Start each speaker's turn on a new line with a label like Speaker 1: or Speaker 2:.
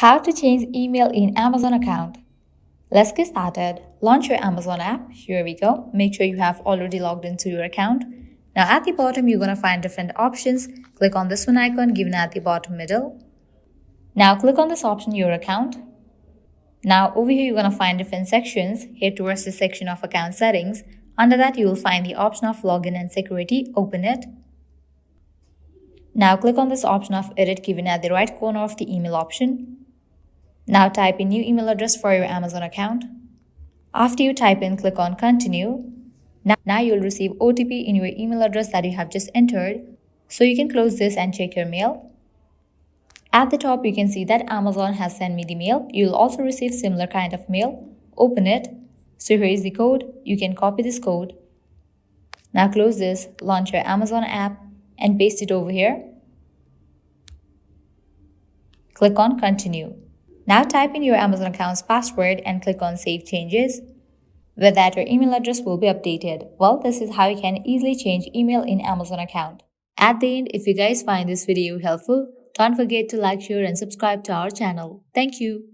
Speaker 1: How to change email in Amazon account. Let's get started. Launch your Amazon app. Here we go. Make sure you have already logged into your account. Now at the bottom, you're going to find different options. Click on this one icon given at the bottom middle. Now click on this option, your account. Now over here, you're going to find different sections. Head towards the section of account settings. Under that, you will find the option of login and security. Open it. Now click on this option of edit given at the right corner of the email option. Now type in new email address for your Amazon account. After you type in, click on continue. Now you'll receive OTP in your email address that you have just entered. So you can close this and check your mail. At the top, you can see that Amazon has sent me the mail. You'll also receive similar kind of mail. Open it. So here is the code. You can copy this code. Now close this, launch your Amazon app and paste it over here. Click on continue. Now type in your Amazon account's password and click on Save Changes. With that, your email address will be updated. Well, this is how you can easily change email in Amazon account. At the end, if you guys find this video helpful, don't forget to like, share and subscribe to our channel. Thank you.